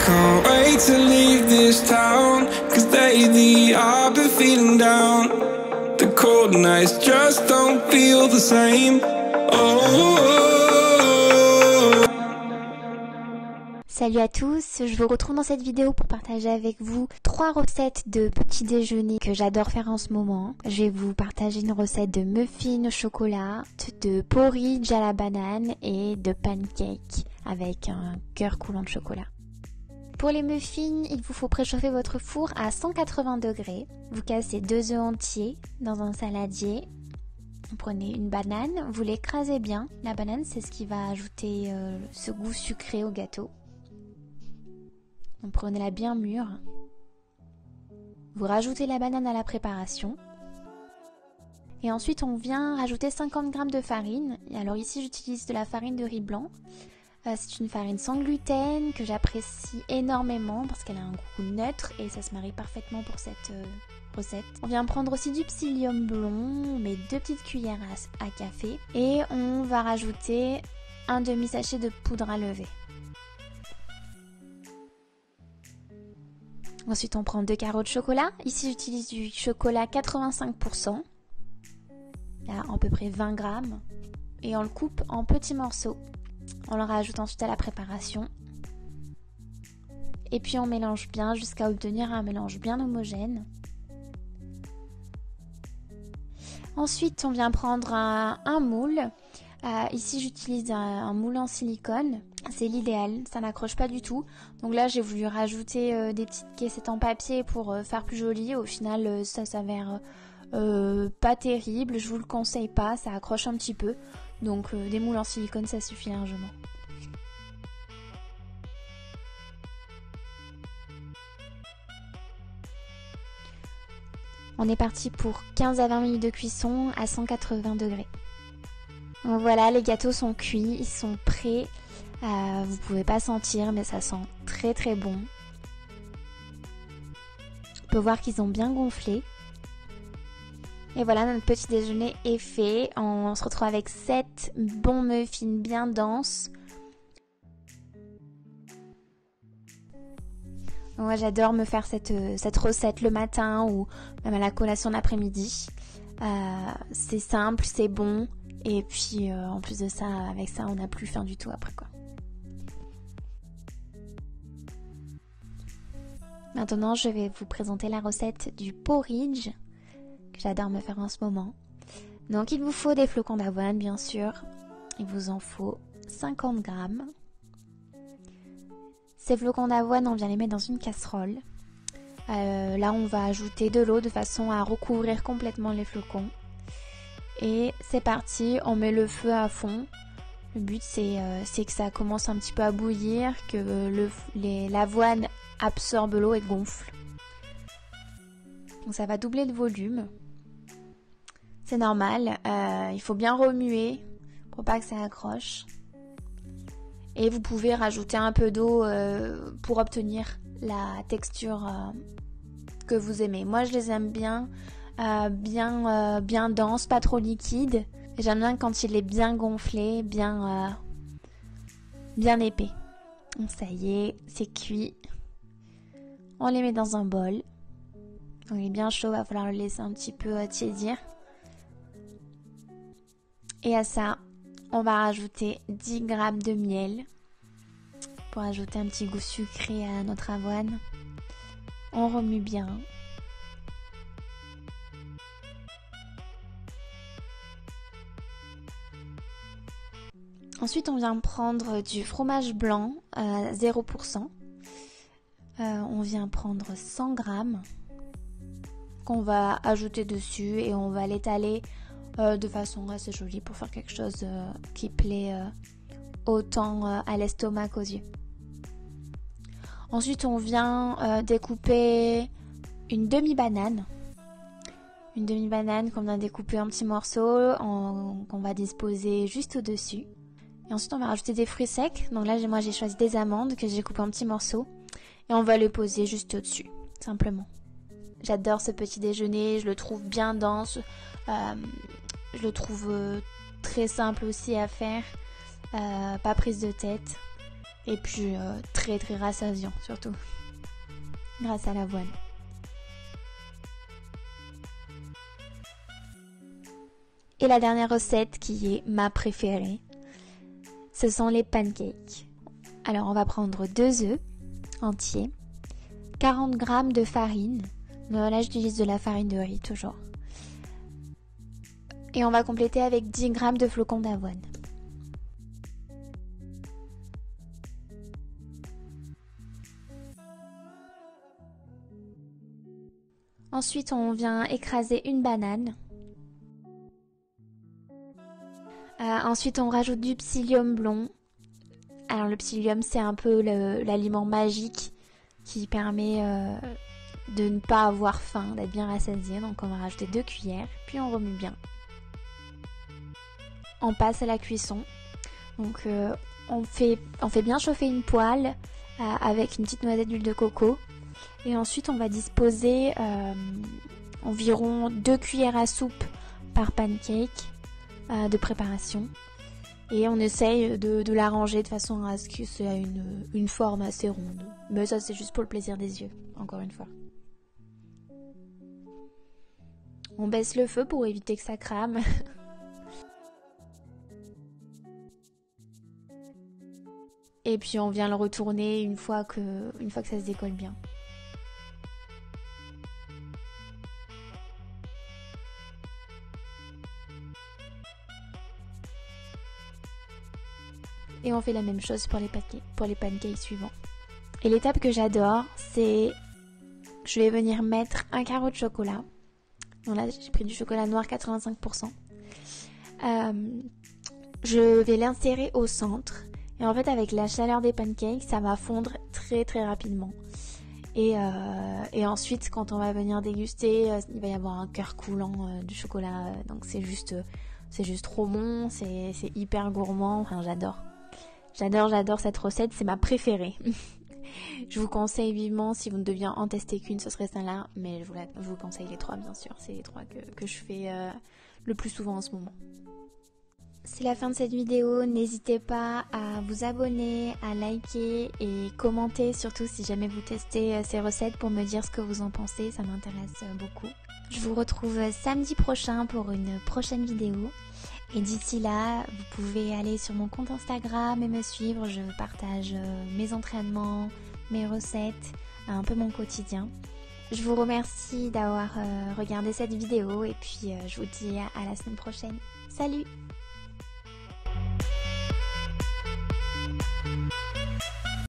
can't wait to leave this town, 'cause lately I've been feeling down. The cold nights just don't feel the same. Salut à tous, je vous retrouve dans cette vidéo pour partager avec vous 3 recettes de petit déjeuner que j'adore faire en ce moment. Je vais vous partager une recette de muffins au chocolat, de porridge à la banane et de pancake avec un cœur coulant de chocolat. Pour les muffins, il vous faut préchauffer votre four à 180 degrés. Vous cassez 2 œufs entiers dans un saladier. Vous prenez une banane, vous l'écrasez bien. La banane, c'est ce qui va ajouter ce goût sucré au gâteau. Donc prenez-la bien mûre. Vous rajoutez la banane à la préparation. Et ensuite, on vient rajouter 50 g de farine. Et alors ici, j'utilise de la farine de riz blanc. C'est une farine sans gluten que j'apprécie énormément parce qu'elle a un goût neutre et ça se marie parfaitement pour cette recette. On vient prendre aussi du psyllium blond, on met 2 petites cuillères à café et on va rajouter un demi-sachet de poudre à lever. Ensuite, on prend 2 carreaux de chocolat. Ici, j'utilise du chocolat 85%. Là, à peu près 20 g. Et on le coupe en petits morceaux. On le rajoute ensuite à la préparation. Et puis on mélange bien jusqu'à obtenir un mélange bien homogène. Ensuite, on vient prendre un moule. Ici, j'utilise un moule en silicone. C'est l'idéal, ça n'accroche pas du tout. Donc là, j'ai voulu rajouter des petites caissettes en papier pour faire plus joli. Au final, ça s'avère pas terrible. Je vous le conseille pas, ça accroche un petit peu. Donc des moules en silicone, ça suffit largement. On est parti pour 15 à 20 minutes de cuisson à 180 degrés. Donc voilà, les gâteaux sont cuits, ils sont prêts. Vous pouvez pas sentir, mais ça sent très très bon. On peut voir qu'ils ont bien gonflé. Et voilà, notre petit déjeuner est fait. On se retrouve avec 7 bons muffins bien denses. Moi, j'adore me faire cette recette le matin ou même à la collation d'après-midi. C'est simple, c'est bon. Et puis, en plus de ça, avec ça, on n'a plus faim du tout après, quoi. Maintenant, je vais vous présenter la recette du porridge que j'adore me faire en ce moment. Donc il vous faut des flocons d'avoine bien sûr, il vous en faut 50 g. Ces flocons d'avoine, on vient les mettre dans une casserole. Là on va ajouter de l'eau de façon à recouvrir complètement les flocons. Et c'est parti, on met le feu à fond. Le but c'est que ça commence un petit peu à bouillir, que l'avoine absorbe l'eau et gonfle. Donc ça va doubler le volume. C'est normal, il faut bien remuer pour pas que ça accroche. Et vous pouvez rajouter un peu d'eau pour obtenir la texture que vous aimez. Moi je les aime bien, bien dense, pas trop liquide. J'aime bien quand il est bien gonflé, bien épais. Donc ça y est, c'est cuit. On les met dans un bol. Donc il est bien chaud, il va falloir le laisser un petit peu tiédir. Et à ça, on va rajouter 10 g de miel pour ajouter un petit goût sucré à notre avoine. On remue bien. Ensuite, on vient prendre du fromage blanc à 0%. On vient prendre 100 g qu'on va ajouter dessus et on va l'étaler de façon assez jolie pour faire quelque chose qui plaît autant à l'estomac qu'aux yeux. Ensuite, on vient découper une demi-banane. Une demi-banane qu'on vient découper en petits morceaux, qu'on va disposer juste au-dessus. Et ensuite, on va rajouter des fruits secs. Donc là, moi, j'ai choisi des amandes que j'ai coupées en petits morceaux. Et on va les poser juste au-dessus, simplement. J'adore ce petit déjeuner, je le trouve bien dense. Je le trouve très simple aussi à faire, pas prise de tête. Et puis très très rassasiant surtout, grâce à l'avoine. Et la dernière recette qui est ma préférée, ce sont les pancakes. Alors on va prendre 2 œufs entiers, 40 g de farine, là j'utilise de la farine de riz toujours. Et on va compléter avec 10 g de flocons d'avoine. Ensuite on vient écraser une banane. Ensuite on rajoute du psyllium blond. Alors le psyllium c'est un peu l'aliment magique qui permet de ne pas avoir faim, d'être bien rassasié. Donc on va rajouter 2 cuillères, puis on remue bien. On passe à la cuisson. Donc on fait bien chauffer une poêle avec une petite noisette d'huile de coco. Et ensuite on va disposer environ 2 cuillères à soupe par pancake de préparation. Et on essaye de l'arranger de façon à ce que ça ait une forme assez ronde. Mais ça c'est juste pour le plaisir des yeux, encore une fois. On baisse le feu pour éviter que ça crame. Et puis on vient le retourner une fois que ça se décolle bien. Et on fait la même chose pour les pancakes suivants. Et l'étape que j'adore, c'est je vais venir mettre un carreau de chocolat. Donc là, j'ai pris du chocolat noir 85%. Je vais l'insérer au centre. Et en fait, avec la chaleur des pancakes, ça va fondre très très rapidement. Et ensuite, quand on va venir déguster, il va y avoir un cœur coulant du chocolat. Donc c'est juste trop bon, c'est hyper gourmand. Enfin, j'adore. J'adore cette recette, c'est ma préférée. Je vous conseille vivement, si vous ne deviez en tester qu'une, ce serait celle-là. Mais je vous conseille les 3 bien sûr. C'est les 3 que je fais le plus souvent en ce moment. C'est la fin de cette vidéo, n'hésitez pas à vous abonner, à liker et commenter, surtout si jamais vous testez ces recettes pour me dire ce que vous en pensez, ça m'intéresse beaucoup. Je vous retrouve samedi prochain pour une prochaine vidéo. Et d'ici là, vous pouvez aller sur mon compte Instagram et me suivre, je partage mes entraînements, mes recettes, un peu mon quotidien. Je vous remercie d'avoir regardé cette vidéo et puis je vous dis à la semaine prochaine. Salut!